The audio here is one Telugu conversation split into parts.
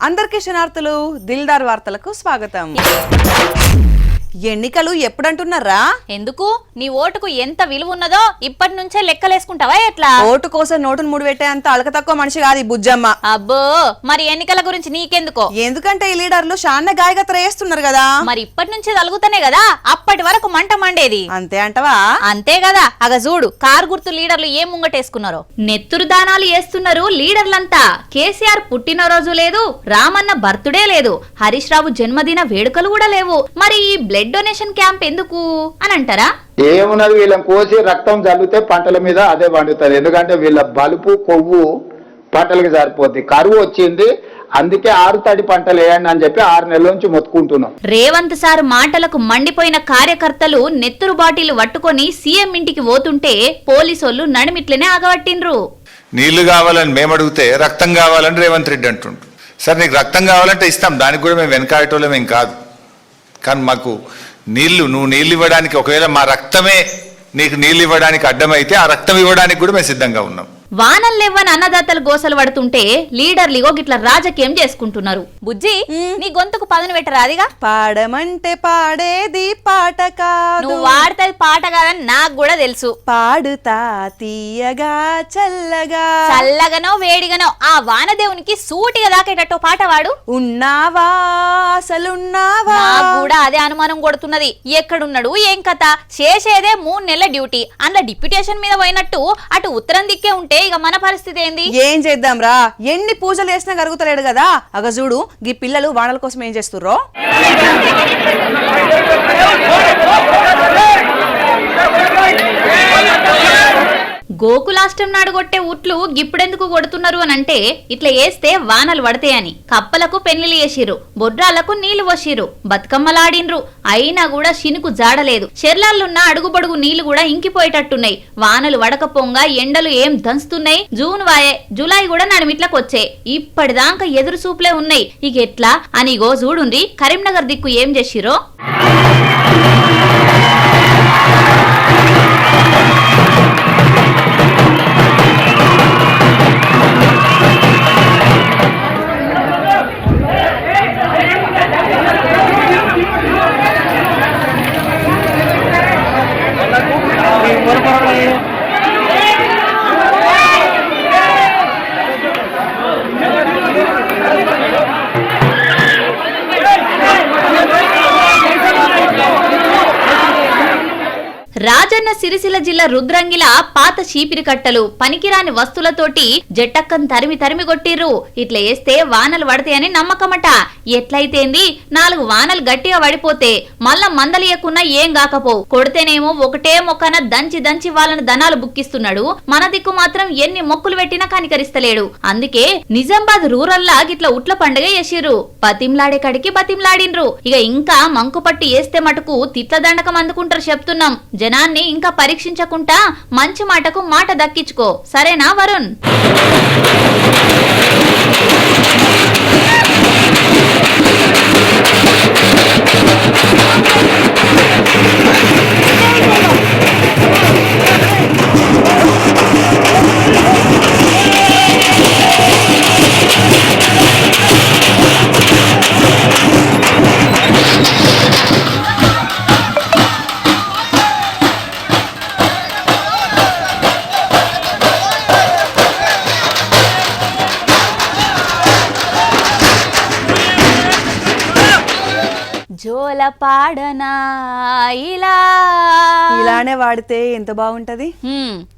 అందరికీ శనార్థులు దిల్దార్ వార్తలకు స్వాగతం. ఎన్నికలు ఎప్పుడంటున్నారా? ఎందుకు నీ ఓటుకు ఎంత విలువ ఉన్నదో ఇప్పటి నుంచే లెక్కలేసుకుంటావా ఎట్లా? ఓటు కోసం నోటును ముడి పెట్టే అంత అలక తక్కువ మనిషి కాదు బుజ్జమ్మ. అబ్బో మరి ఎన్నికల గురించి నీకెందుకో? ఎందుకంటే ఈ లీడర్లు షాన్న గాయగత్ర వేస్తున్నారు కదా. మరి ఇప్పటి నుంచి తలుగుతానే కదా అప్పటి వరకు మంట మండేది. అంతే అంటవా? అంతే కదా. అగ చూడు కారు గుర్తు లీడర్లు ఏం ముంగటేసుకున్నారో. నెత్తురు దానాలు వేస్తున్నారు లీడర్లంతా. కేసీఆర్ పుట్టినరోజు లేదు, రామన్న బర్త్డే లేదు, హరీష్ రావు జన్మదిన వేడుకలు కూడా లేవు. మరి ఈ బ్లడ్ డొనేషన్ క్యాంప్ ఎందుకు అని అంటారా? ఏమున్నది, వీళ్ళని కోసి రక్తం చల్లితే పంటల మీద అదే పండుతుంది. ఎందుకంటే వీళ్ళ బలుపు కొవ్వు పంటలకు సరిపోద్ది. కరువు వచ్చింది, అందుకే 6 తడి పంటలు వేయండి అని చెప్పి 6 నెలల నుంచి మొత్తుకుంటున్నాం. రేవంత్ సార్ మాటలకు మండిపోయిన కార్యకర్తలు నెత్తురు బాటిల్ పట్టుకొని సీఎం ఇంటికి పోతుంటే పోలీసోళ్లు నడిమిట్లనే ఆగబట్టిండ్రు. నీళ్లు కావాలని మేము అడిగితే రక్తం కావాలని రేవంత్ రెడ్డి అంటుండ్రు. సరే నీకు రక్తం కావాలంటే ఇస్తాం, దానికి కూడా మేము వెనకాడటోళ్ళం ఏం కాదు. కానీ మాకు నువ్వు నీళ్ళు ఇవ్వడానికి, ఒకవేళ మా రక్తమే నీకు నీళ్ళు ఇవ్వడానికి అడ్డమైతే ఆ రక్తం ఇవ్వడానికి కూడా మేము సిద్ధంగా ఉన్నాం. వానల్లేవని అన్నదాతలు గోసలు పడుతుంటే లీడర్లు గిట్ల రాజకీయం చేసుకుంటున్నారు. బుజ్జి నీ గొంతుకు పదను పెట్టరాదిగా. పాడమంటే పాడేది పాట కాదు, నువ్వు వాడితే పాట కాదని నాకు కూడా తెలుసు. పాడుతా తీయగా చల్లగా, చల్లగనో వేడిగనో ఆ వానదేవునికి సూటిగా దాకేటట్టు పాట వాడు. ఉన్నావా అసలున్నావా? నాకు కూడా అదే అనుమానం కొడుతున్నది. ఎక్కడున్నాడు ఏం కథ? చేసేదే 3 నెలల డ్యూటీ, అందులో డిప్యూటేషన్ మీద పోయినట్టు అటు ఉత్తరం దిక్కే ఉంటే ఇక మన పరిస్థితి ఏంది? ఏం చేద్దాం రా, ఎన్ని పూజలు చేసినా కరుగుతలేడు కదా. అగ చూడు ఈ పిల్లలు వానల కోసం ఏం చేస్తుర్రో. గోకులాష్టం నాడు కొట్టే ఉట్లు గిప్పుడెందుకు కొడుతున్నారు అని అంటే ఇట్లా వేస్తే వానలు పడతాయని. కప్పలకు పెళ్లిలు చేసిర్రు, బొడ్రాలకు నీళ్లు పోసిర్రు, బతుకమ్మలాడిండ్రు. అయినా కూడా శినుకు జాడలేదు. చెర్లాల్లున్న అడుగుబడుగు నీళ్లు కూడా ఇంకిపోయేటట్టున్నాయి. వానలు వడకపోంగా ఎండలు ఏం దంచుతున్నాయి. జూన్ వాయే, జూలై కూడా నడిమిట్లకొచ్చే. ఇప్పటిదాకా ఎదురు చూపులే ఉన్నాయి. ఇక ఎట్లా అని గో చూడుండ్రి కరీంనగర్ దిక్కు ఏం చేసిరో. రాజన్న సిరిసిల్ల జిల్లా రుద్రంగిల పాత చీపిరి కట్టలు పనికిరాని వస్తువులతోటి జట్టక్కన్ తరిమి కొట్టిర్రు. ఇట్లా వేస్తే వానలు పడతాయని నమ్మకమట. ఎట్లయితేంది 4 వానలు గట్టిగా పడిపోతే మళ్ళా మందలియకున్నా ఏం కాకపోవు. కొడితేనేమో ఒకటే మొక్కన దంచి వాళ్ళని ధనాలు బుక్కిస్తున్నాడు. మన దిక్కు మాత్రం ఎన్ని మొక్కులు పెట్టినా కనికరిస్తలేడు. అందుకే నిజామాబాద్ రూరల్లా గిట్ల ఉట్ల పండుగ చేసిర్రు. బతిమ్లాడే కడికి బతిమ్లాడిండ్రు. ఇక ఇంకా మంకుపట్టి వేస్తే మటుకు తిట్ల దండకం అందుకుంటారు చెప్తున్నాం. జనాన్ని ఇంకా పరీక్షించకుండా మంచి మాటకు మాట దక్కించుకో, సరేనా వరుణ్? జోల పాడనా ఇలానే వాడితే ఎంత బాగుంటది.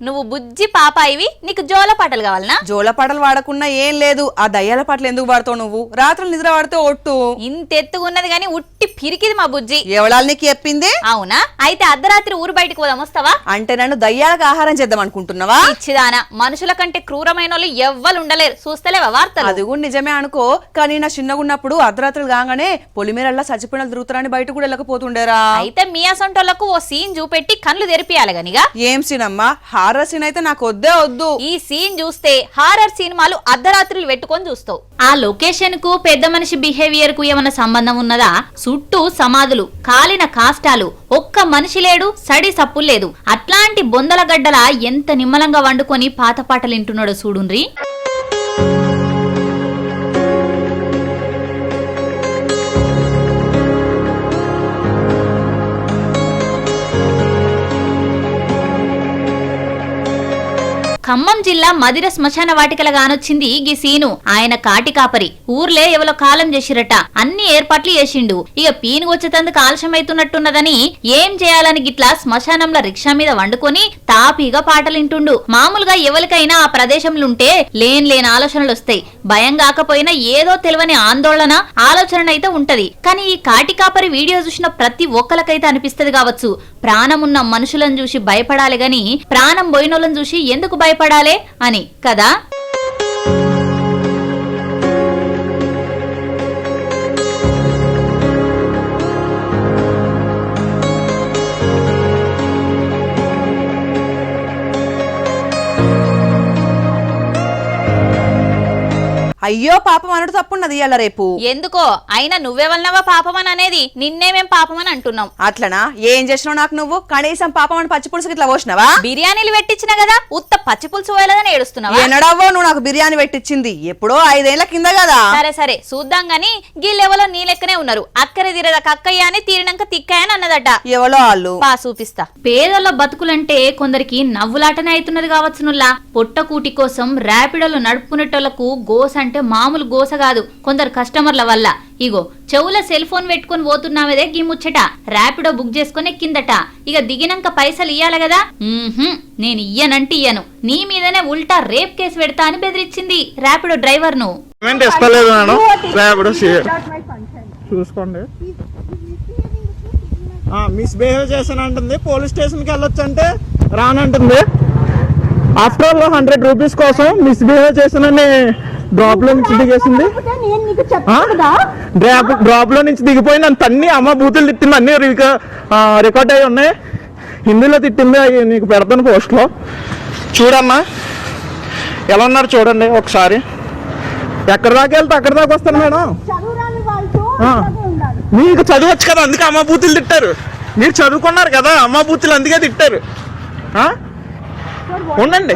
నువ్వు బుజ్జి పాపాయివి, నీకు జోల పాటలు కావాలనా? జోల పాటలు వాడకున్నా ఏం లేదు, ఆ దయ్యాల పాటలు ఎందుకు వాడతావు నువ్వు? రాత్రులు నిద్ర వాడితే ఒట్టు ఇంత ఎత్తుకున్నది గాని ఉట్టి పిరికిది మా బుజ్జి. ఎవడాలు నీకు చెప్పింది? అవునా? అయితే అర్ధరాత్రి ఊరు బయటకు పోదాం, వస్తావా? అంటే నన్ను దయ్యాలకు ఆహారం చేద్దాం అనుకుంటున్నావా? ఇచ్చిదానా, మనుషుల కంటే క్రూరమైన వాళ్ళు ఎవ్వరు ఉండలేరు. చూస్తలేవా వార్తలు? అది కూడా నిజమే అనుకో, కానీ నా చిన్నగున్నప్పుడు అర్ధరాత్రులు కాగానే పొలిమేరల్లా చచ్చిపోయిన తిరుగుతారని బయట కూడా వెళ్ళకపోతుండేరా. అయితే మీ అసంటోళ్లకు ఓ సీన్ చూపెట్టి కళ్ళు తెరిపియాలి గనిగా. ఏం సీన్ అమ్మా? హారర్ సీన్ అయితే నాకు వద్దే వద్దు. ఈ సీన్ చూస్తే హారర్ సినిమాలు అర్ధరాత్రులు పెట్టుకొని చూస్తావు. ఆ లొకేషన్ కు పెద్ద మనిషి బిహేవియర్ కు ఏమన్నా సంబంధం ఉన్నదా? చుట్టూ సమాధులు, కాలిన కాష్టాలు, ఒక్క మనిషి లేడు, సడి సప్పులు లేదు. అట్లాంటి బొందల గడ్డల ఎంత నిమ్మలంగా వండుకొని పాత పాటలు వింటున్నాడో చూడుండ్రి. ఖమ్మం జిల్లా మదిర శ్మశాన వాటికల గానొచ్చింది గీ సీను. ఆయన కాటి కాపరి ఊర్లే ఎవలో కాలం చేసిరట, అన్ని ఏర్పాట్లు చేసిండు. ఇక పీను వచ్చేతందుకు ఆలస్యమైతున్నట్టున్నదని ఏం చేయాలని గిట్లా శ్మశానంలో రిక్షా మీద వండుకొని తాపీగా పాటలింటుండు. మామూలుగా ఎవరికైనా ఆ ప్రదేశంలుంటే లేని ఆలోచనలు వస్తాయి. భయం కాకపోయినా ఏదో తెలియని ఆందోళన ఆలోచన అయితే ఉంటది. కానీ ఈ కాటి కాపరి వీడియో చూసిన ప్రతి ఒక్కరికైతే అనిపిస్తది కావచ్చు, ప్రాణం ఉన్న మనుషులను చూసి భయపడాలి గాని ప్రాణం పోయినోళ్ళని చూసి ఎందుకు భయపడాలి అని కదా. అయ్యో పాపం అనుడు తప్పున్నది ఇయ్యాల రేపు. ఎందుకో అయినా నువ్వెవల్నవా పాపమని అనేది, నిన్నేమేం పాపమని అంటున్నాం. అట్లనా? ఏం చేసినావు నాకు నువ్వు? కనీసం పాపం అని పచ్చి పులుసుకి ఇట్లా పోసినావా? బిర్యానీలు పెట్టించిన కదా, ఉత్త పచ్చి పులుసు పోయలేదని ఏడుస్తున్నావా? ఎన్నడవ్వో నువ్వు నాకు బిర్యానీ పెట్టించింది? ఎప్పుడో 5 ఏళ్ల కింద కదా. సరే చూద్దాం గాని గీళ్ళెవలో నీ లెక్కనే ఉన్నారు. అక్కరే తీరదా కక్కయ్య అని తీరినాక తిక్కయ్య అని అన్నదట. ఎవలో వాళ్ళు పా చూపిస్తా. పేదోళ్ళ బతుకులంటే కొందరికి నవ్వులాటనే అవుతున్నది కావచ్చునుల్లా. పొట్టకూటి కోసం ర్యాపిడోలు నడుపుకునేటోళ్లకు గోస అంటే మామూలు గోస కాదు కొందరు కస్టమర్ల వల్ల. ఇగో చెవుల సెల్ ఫోన్ పెట్టుకుని పోతున్నామేదే గీ ముచ్చట. ర్యాపిడో బుక్ చేసుకుని ఎక్కిందట. ఇక దిగినాక పైసలు ఇయ్యాలి కదా. నేను ఇయ్యనంటే ఇయ్యను, నీ మీదనే ఉల్టా రేప్ కేసు పెడతా అని బెదిరించింది ర్యాపిడో డ్రైవర్ ను. చూసుకోండి, మిస్బిహేవ్ చేసాను అంటుంది. పోలీస్ స్టేషన్కి వెళ్ళొచ్చు అంటే రానంటుంది. ఆఫ్టర్ ఆల్ 100 రూపీస్ కోసం మిస్బిహేవ్ చేసానని డ్రాప్ లో నుంచి దిగేసింది. డ్రాప్ లో నుంచి దిగిపోయి నన్ను తన్ని అమ్మ బూతులు తిట్టింది. అన్ని రికార్డ్ అయ్యి ఉన్నాయి. హిందీలో తిట్టింది. అవి నీకు పెడతాను పోస్ట్ లో. చూడమ్మా ఎలా ఉన్నారు చూడండి ఒకసారి. ఎక్కడి దాకా వెళ్తే అక్కడి దాకా వస్తాను మేడం. మీకు చదవచ్చు కదా, అందుకే అమ్మ బూతులు తిట్టారు. మీరు చదువుకున్నారు కదా, అమ్మ బూతులు అందుకే తిట్టారు. ఉండండి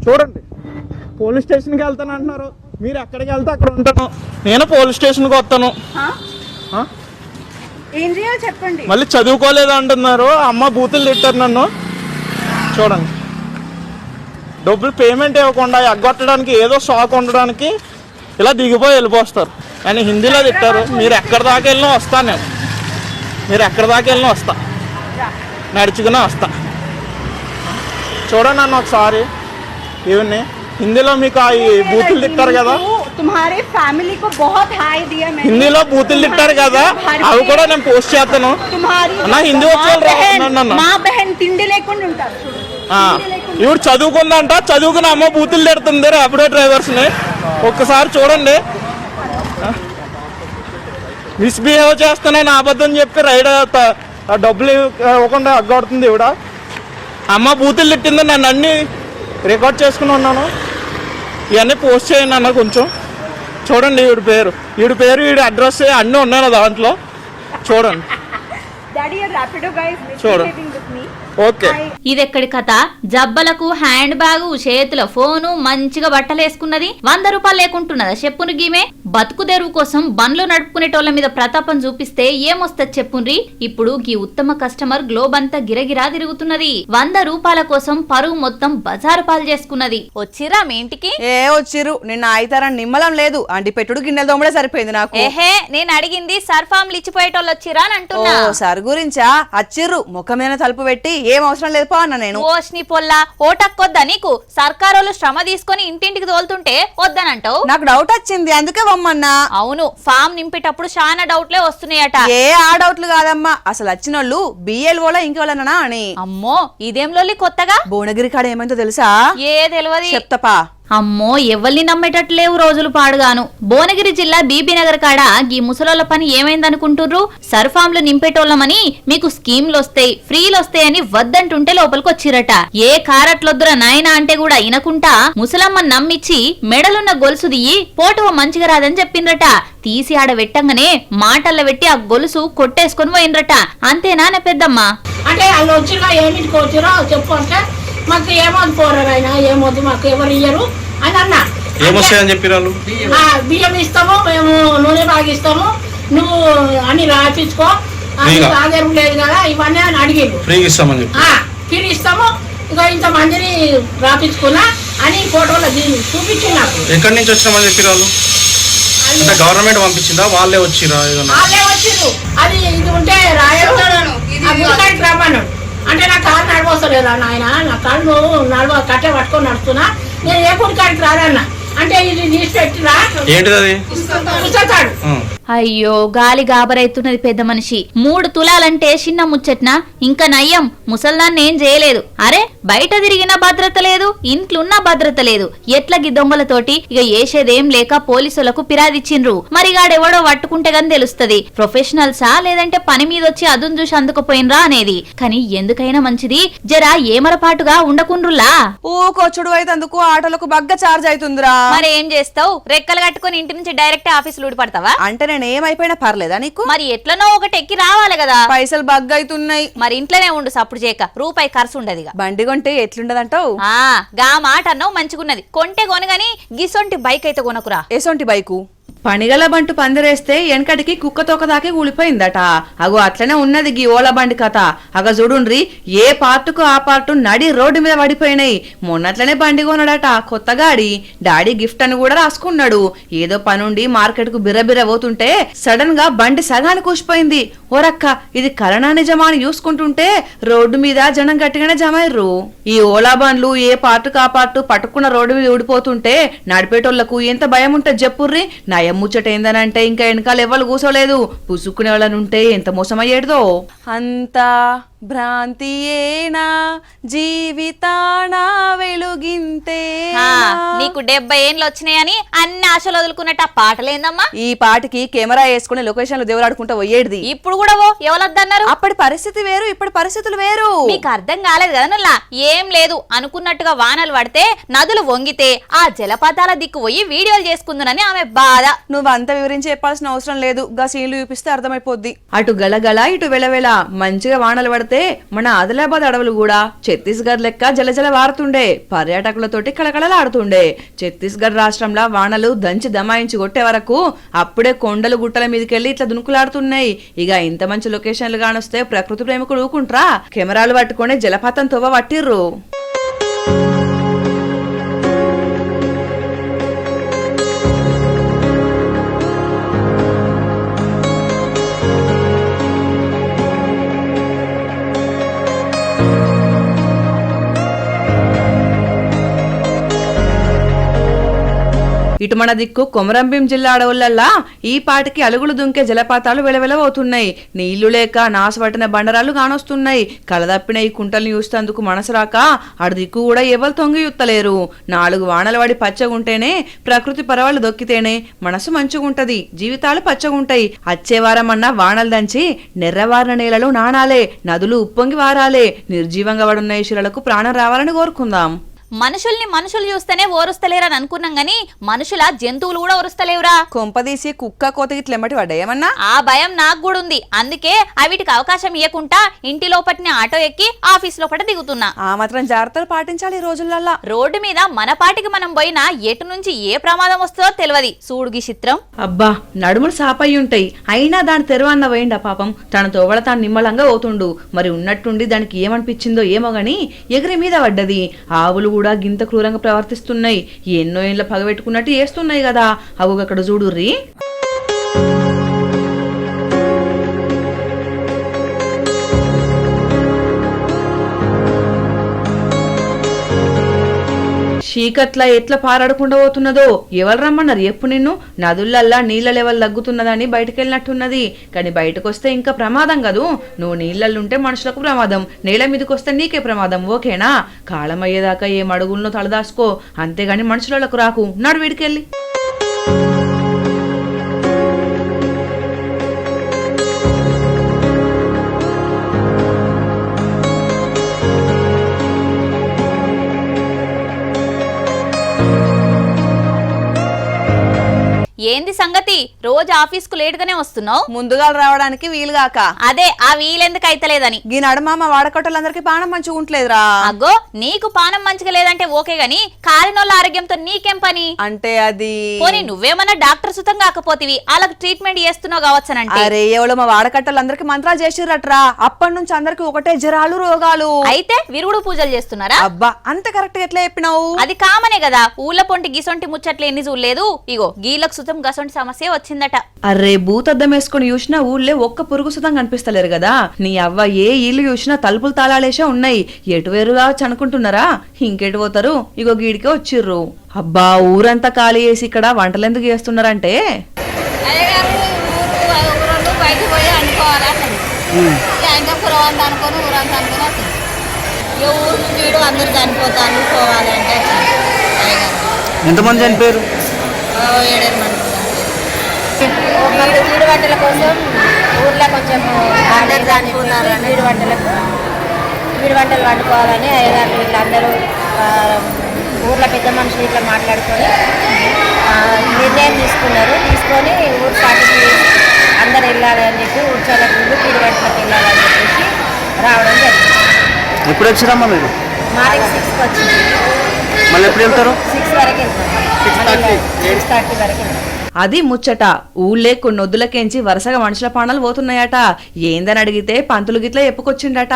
చూడండి, పోలీస్ స్టేషన్కి వెళ్తాను అంటున్నారు. మీరు ఎక్కడికి వెళ్తే అక్కడ ఉంటాను. నేను పోలీస్ స్టేషన్కి వస్తాను. చెప్పండి. మళ్ళీ చదువుకోలేదు అంటున్నారు. అమ్మ బూతులు తిట్టారు నన్ను. చూడండి, డబ్బులు పేమెంట్ ఇవ్వకుండా ఎగ్గొట్టడానికి ఏదో షాక్ ఉండడానికి ఇలా దిగిపోయి వెళ్ళిపోస్తారు. అని హిందీలో తిట్టారు. మీరు ఎక్కడి దాకా వెళ్ళినా వస్తాను నేను. మీరు ఎక్కడి దాకా వెళ్ళినా వస్తా, నడుచుకునే వస్తా. చూడండి నన్ను ఒకసారి. ఇవన్నీ హిందీలో మీకు ఈ బూతులు తిట్టారు కదా, హిందీలో బూతులు తిట్టారు కదా, అవి కూడా నేను పోస్ట్ చేస్తాను. నా హిందీ ఇవి చదువుకుందంట, చదువుకుని అమ్మ బూతులు తిడుతుంది ర్యాపిడో డ్రైవర్స్ ని. ఒక్కసారి చూడండి, మిస్బిహేవ్ చేస్తానని అబద్ధం చెప్పి రైడ్ డబ్బులు ఇవ్వకుండా అగ్గొడుతుంది ఇవిడ. అమ్మ బూతులు తిట్టింది, నన్ను అన్ని రికార్డ్ చేసుకుని ఉన్నాను. ఇవన్నీ పోస్ట్ చేయండి అన్న కొంచెం. చూడండి వీడి పేరు, వీడి అడ్రస్ అన్నీ ఉన్నాయి దాంట్లో. చూడండి చూడండి. ఓకే, ఇదెక్కడి కథ? జబ్బలకు హ్యాండ్ బ్యాగు, చేతిలో ఫోను, మంచిగా బట్టలేసుకున్నది. 100 రూపాయలు లేకుంటున్నదా చెప్పును గీమే? బతుకు తెరువు కోసం బండ్లు నడుపుకునేటోళ్ల మీద ప్రతాపం చూపిస్తే ఏమొస్తది చెప్పుండ్రి. ఇప్పుడు గీ ఉత్తమ కస్టమర్ గ్లోబ్ అంతా గిరగిరా తిరుగుతున్నది. 100 రూపాయల కోసం పరువు మొత్తం బజారు పాలు చేసుకున్నది. వచ్చిరా మీ ఇంటికి? వచ్చిర్రు. నిన్న ఆయితారని నిమ్మలం లేదు, అంటి పెట్టుడు గిన్నెల దొమ్మడే సరిపోయింది నాకు. ఏహే, నేను అడిగింది సర్ఫామ్లు ఇచ్చిపోయేటోళ్ళు వచ్చిరా అని అంటున్నా. సార్ గురించా? అచ్చిర్రు, ముఖమైన తలుపు పెట్టి ఏం అవసరం లేదు పో అన్న నేను. ఓష్ని పొల్లా, ఓటక్కొద్దా నీకు? సర్కారోళ్ళు శ్రమ తీసుకొని ఇంటింటికి తోలుతుంటే వద్దనంటావు? నాకు డౌట్ వచ్చింది, అందుకే వమ్మన్నా. అవును, ఫామ్ నింపేటప్పుడు చాలా డౌట్లే వస్తున్నాయట. ఆ డౌట్లు కాదమ్మా, అసలు వచ్చినోళ్ళు బిఎల్ఓలా ఇంకెవరన్నా అని. అమ్మో, ఇదేం లొల్లి కొత్తగా? భువనగిరి కాడ ఏమైందో తెలుసా? తెలియదు. చెప్తాపా. అమ్మో, ఎవ్వల్ని నమ్మేటట్లేవు రోజులు పాడుగాను. భువనగిరి జిల్లా బీబీనగర్ కాడ గీ ముసలోళ్ళ పని ఏమైందనుకుంటుర్రు? సర్ఫామ్లు నింపేటోళ్ళమని మీకు స్కీమ్లు వస్తాయి, ఫ్రీలు వస్తాయని వద్దంటుంటే లోపలికి వచ్చిరట. ఏ కారట్లొద్దుర నాయన అంటే కూడా ఇనకుంటా ముసలమ్మ నమ్మిచ్చి మెడలున్న గొలుసు దియ్యి పోటువ మంచిగా రాదని చెప్పిండ్రట. తీసి ఆడ పెట్టంగానే మాటల్ల పెట్టి ఆ గొలుసు కొట్టేసుకొని పోయినరట. అంతేనా పెద్దమ్మ? అంటే వాళ్ళు వచ్చినా ఏమిటికి వచ్చిరో చెప్పు అంటే మాకు ఏమొద్దు పోరారైనా, ఏమొద్దు మాకు ఎవరు ఇయ్యరు అని అన్నా. ఏమొస్తాయని చెప్పిరాళ్ళు? బియ్యం ఇస్తాము, మేము నూనె బాగిస్తాము, నువ్వు అని రాపించుకో, ఆధారం లేదు కదా ఇవన్నీ అని అడిగిండు. ఫ్రీ ఇస్తామని ఫ్రీ ఇస్తాము, ఇక ఇంతమందిని రాపించుకున్నా అని ఫోటోలో చూపించి నాకు. ఎక్కడి నుంచి వచ్చినామని చెప్పి వాళ్ళు అంటే గవర్నమెంట్ పంపించిందా వాళ్ళే వచ్చిరా? వాళ్ళే వచ్చిండ్రు. అది ఇది ఉంటే రాయడానికి రమ్మను అంటే నా కాళ్ళు నడవస్తలేదా నాయన, నా కాళ్ళు కట్టే పట్టుకొని నడుస్తున్నా, నేను ఏ గుడికాడికి రాదన్నా అంటే ఇది తీసి పెట్టిరా. ఏంటిది అది? పుస్తకాడు. అయ్యో గాలి గాబరైతున్నది పెద్ద మనిషి. 3 తులాలంటే చిన్న ముచ్చట్న, ఇంకా నయ్యం ముసల్దాన్ని ఏం చేయలేదు. అరే బయట తిరిగిన భద్రత లేదు, ఇంట్లున్న భద్రత లేదు. ఎట్లకి దొంగలతోటి ఇక ఏసేదేం లేక పోలీసులకు పిరాదిచ్చిండ్రు. మరిగాడెవడో పట్టుకుంటే గాని తెలుస్తది ప్రొఫెషనల్సా లేదంటే పని మీద వచ్చి అదును చూసి అందుకుపోయినరా అనేది. కానీ ఎందుకైనా మంచిది జరా ఏమరపాటుగా ఉండకుండ్రులా. ఊకొచ్చుడు అయితే అందుకు ఆటోలకు బగ్గ చార్జ్ అవుతుందిరా. మరి ఏం చేస్తావు? రెక్కలు కట్టుకుని ఇంటి నుంచి డైరెక్ట్ ఆఫీసులు ఊడిపడతావా? అంటే నేను ఏమైపోయినా పర్లేదా నీకు? మరి ఎట్లనో ఒకటి ఎక్కి రావాలి కదా. పైసలు బగ్గ అవుతున్నాయి. మరి ఇంట్లోనే ఉండు సప్పుడు చేయక, రూపాయి ఖర్చు ఉండదుగా. బండి కొంటే ఎట్లుండదంటావు? గా మాట అన్నావు మంచిగున్నది. కొంటే కొనగాని గిసొంటి బైక్ అయితే కొనకురా. ఎసొంటి బైకు? పనిగల బంటు పందిరేస్తే వెనకటికి కుక్క తోకదాకే కూలిపోయిందట. అగో అట్లనే ఉన్నది గీ ఓలా బండి కథ. అగ చూడుండ్రి, ఏ పార్టుకు ఆ పార్టు నడి రోడ్డు మీద పడిపోయినాయి. మొన్నట్లనే బండి కొన్నాడట కొత్త గాడి. డాడీ గిఫ్ట్ అని కూడా రాసుకున్నాడు. ఏదో పనుండి మార్కెట్ కు బిర్రబిర్ర పోతుంటే సడన్ గా బండి సగానికి కూసిపోయింది. ఓరక్క ఇది కలనా నిజమా అని చూసుకుంటుంటే రోడ్డు మీద జనం గట్టిగానే జమైర్రు. ఈ ఓలా బండ్లు ఏ పార్టుకు ఆ పార్టు పట్టుకున్న రోడ్డు మీద ఊడిపోతుంటే నడిపేటోళ్లకు ఎంత భయం ఉంటది చెప్పుర్రి. నయం ముచ్చట ఏందనంటే ఇంకా వెనకాల ఎవరు కూసోలేదు. పుసుక్కునే వాళ్ళనుంటే ఎంత మోసమయ్యేదో. అంతా భ్రాంతియేనా జీవితానా వెలుగింతే. నీకు 70 ఏండ్లు వచ్చినాయని అన్ని ఆశలు వదులుకున్నట్టు ఆ పాటలేందమ్మా? ఈ పాటికి కెమెరా వేసుకుని లొకేషన్లు దేవులాడుకుంటా పోయేది. ఇప్పుడు కూడా ఎవరొద్దన్నారు? అప్పటి పరిస్థితి వేరు, ఇప్పటి పరిస్థితులు వేరు. మీకు అర్థం కాలేదు కదా నుల్లా? ఏం లేదు అనుకున్నట్టుగా వానలు పడితే నదులు వంగితే ఆ జలపాతాల దిక్కు పోయి వీడియోలు చేసుకుందునని ఆమె బాధ. నువ్వంతా వివరించి చెప్పాల్సిన అవసరం లేదు. గా సీన్లు చూపిస్తే అర్థమైపోద్ది. అటు గలగల ఇటు వెలవెల మంచిగా వానలు పడితే మన ఆదిలాబాద్ అడవులు కూడా ఛత్తీస్గఢ్ లెక్క జలజల వారుతుండే. పర్యాటకులతోటి కళకళలాడుతుండే. ఛత్తీస్గఢ్ రాష్ట్రంలో వానలు దంచి దమాయించి కొట్టే వరకు అప్పుడే కొండలు గుట్టల మీదకెళ్లి ఇట్లా దునుకులాడుతున్నాయి. ఇక ఇంత మంచి లొకేషన్లు కానొస్తే ప్రకృతి ప్రేమికులు ఊకుంట్రా? కెమెరాలు పట్టుకుని జలపాతం తవ్వ పట్టిర్రు. ఇటు మన దిక్కు కొమరంభీం జిల్లా అడవులల్లా ఈ పాటికి అలుగులు దుంకే జలపాతాలు వెలవెలవవుతున్నాయి. నీళ్లు లేక నాశపట్టిన బండరాలు కానొస్తున్నాయి. కలదప్పిన ఈ కుంటల్ని చూస్తేందుకు మనసు రాక అటు దిక్కు కూడా ఎవరు తొంగి యుత్తలేరు. 4 వానలు పడి పచ్చగుంటేనే, ప్రకృతి పరవాళ్ళు దొక్కితేనే మనసు మంచిగుంటది, జీవితాలు పచ్చగుంటాయి. అచ్చేవారమన్నా వానలు దంచి నెర్రవారిన నేలలు నానాలే, నదులు ఉప్పొంగి వారాలే, నిర్జీవంగా పడున్న ఈ శిలలకు ప్రాణం రావాలని కోరుకుందాం. మనుషుల్ని మనుషులు చూస్తేనే ఓరుస్తలేరని అనుకున్నాం గాని మనుషుల జంతువులు కూడా ఓరుస్తలేవురా. కొంపదీసి కుక్క కోత ఇట్లెమ్మటి పడ్డాయేమన్నా? ఆ భయం నాకు కూడా ఉంది. అందుకే అవిటికి అవకాశం ఇవ్వకుండా ఇంటి లోపటిని ఆటో ఎక్కి ఆఫీస్ లోపల దిగుతున్నా. ఆ మాత్రం జాగ్రత్తలు పాటించాలి ఈ రోజులల్లా. రోడ్డు మీద మన పాటికి మనం పోయినా ఎటు నుంచి ఏ ప్రమాదం వస్తుందో తెలియదు. సూడుగి చిత్రం. అబ్బా నడుములు సాపయ్యుంటాయి. అయినా దాని తెరవన్న వేయండా పాపం. తన తోవల తాను నిమ్మలంగా పోతుండు. మరి ఉన్నట్టుండి దానికి ఏమనిపించిందో ఏమో గాని ఎగిరి మీద పడ్డది. ఆవులు కూడా గింత క్రూరంగా ప్రవర్తిస్తున్నాయి. ఎన్నో ఏళ్ళ పగబెట్టుకున్నట్టు చేస్తున్నాయి కదా. అవు అక్కడ చూడుర్రి. చీకట్లా ఎట్లా పారాడకుండా పోతున్నదో. ఎవరు రమ్మన్నారు ఎప్పుడు నిన్ను? నదులల్లా నీళ్ల లెవెల్ తగ్గుతున్నదని బయటకెళ్ళినట్టున్నది. కానీ బయటకు వస్తే ఇంకా ప్రమాదం కదూ. నువ్వు నీళ్ళల్లుంటే మనుషులకు ప్రమాదం, నేల మీదకి వస్తే నీకే ప్రమాదం. ఓకేనా? కాలం అయ్యేదాకా ఏం అడుగుల్లో తలదాసుకో, అంతేగాని మనుషులకు రాకు. నడు వీడికెళ్ళి. ఏంది సంగతి రోజు ఆఫీస్ కు లేట్ గానే వస్తున్నావు? ముందుగా రావడానికి వీలుగాక అదే ఆ వీలెందుకు అయితలేదని. ఈ నడుమామ వాడకట్టలందరికీ పానం మంచిగా ఉంటలేదురా. అగ్గో నీకు పానం మంచిగా లేదంటే ఓకే గాని కాలినోళ్ళ ఆరోగ్యంతో నీకేం పని? అంటే అది పోనీ నువ్వేమన్నా డాక్టర్ సుతం కాకపోతివి వాళ్ళకి ట్రీట్మెంట్ చేస్తున్నావు కావచ్చనంటే. అరే ఎవడో మా వాడకట్టలందరికీ మంత్రాలు చేసిర్రట్రా. అప్పటి నుంచి అందరికి ఒకటే జరాలు రోగాలు. అయితే విరుగుడు పూజలు చేస్తున్నారా? అబ్బా అంత కరెక్ట్ ఎట్లా చెప్పినావు? అది కామనే కదా, ఊళ్ళ పొంటి గిసొంటి ముచ్చట్లు ఎన్ని చూడలేదు. ఇగో గీలకు సుతం గసొంటి సమస్య వచ్చిందట. అరే భూతద్దం వేసుకుని చూసినా ఊళ్ళే ఒక్క పురుగు సుతం కనిపిస్తలేరు కదా. నీ అవ్వ ఏ ఇల్లు చూసినా తలుపులు తాళాలేసే ఉన్నాయి. ఎటు వేరుగా అనుకుంటున్నారా? ఇంకెటు పోతారు? ఇగో గీడికే వచ్చిర్రు. అబ్బా ఊరంతా ఖాళీ చేసి ఇక్కడ వంటలు ఎందుకు చేస్తున్నారంటే బయటకు పోయి అనుకోవాలని ఇంకా పురవంత అనుకొని ఊరంతా అనుకుని వస్తుంది. ఇక ఊరు వీడు అందరు చనిపోతాను పోవాలంటే ఎంతమంది చనిపోయారు? 7 మంది వీడు వంటల కోసం ఊర్లో కొంచెం అందరు చనిపోతారు. వీడు వంటలు వండుకోవాలని అయ్యగారు వీళ్ళందరూ ఊర్లో పెద్ద మనుషులు ఇట్లా మాట్లాడుకొని నిర్ణయం తీసుకొని ఊరు స్టార్టింగ్ చేసి అందరు వెళ్ళాలని చెప్పి ఊర్చాలకు ముందు వీడు వంటలకు వెళ్ళాలని చెప్పేసి రావడం జరిగింది. ఎప్పుడు వచ్చారమ్మా మీరు? మార్నింగ్ 6కి వచ్చింది. మళ్ళీ ఎప్పుడు వెళ్తారు? 6 వరకు వెళ్తాం. 6:30 వరకు వెళ్తాం. అది ముచ్చట. ఊళ్ళే కొన్ని వద్దులకేంచి వరుసగా మనుషుల ప్రాణాలు పోతున్నాయట. ఏందని అడిగితే పంతులు గిట్లా చెప్పుకొచ్చిండట.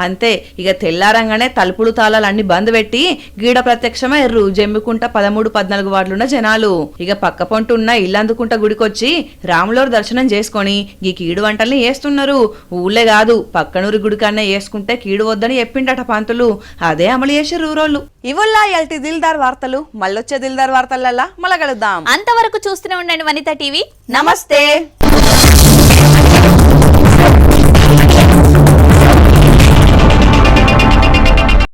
అంతే ఇక తెల్లారంగానే తలుపులు తాళాలన్నీ బంద్ పెట్టి గీడ ప్రత్యక్షమయ్యారు. జమ్మికుంట 13-14 వార్డులున్న జనాలు. ఇక పక్క పొంటు ఉన్న ఇల్లందుకుంట గుడికొచ్చి రాములోరు దర్శనం చేసుకొని ఈ కీడు వంటల్ని వేస్తున్నారు. ఊళ్ళే కాదు పక్కనూరి గుడికన్నా వేసుకుంటే కీడు వద్దని చెప్పిండట పంతులు. అదే అమలు చేసి ఊరోళ్ళు. ఇవల్ల ఎల్టీ దిల్దార్ వార్తలు. మళ్ళొచ్చే దిల్దార్ వార్తలల్లా మళ్ళా కలుద్దాం. అంతవరకు చూస్తూనే ఉండండి వనితా టీవీ. నమస్తే.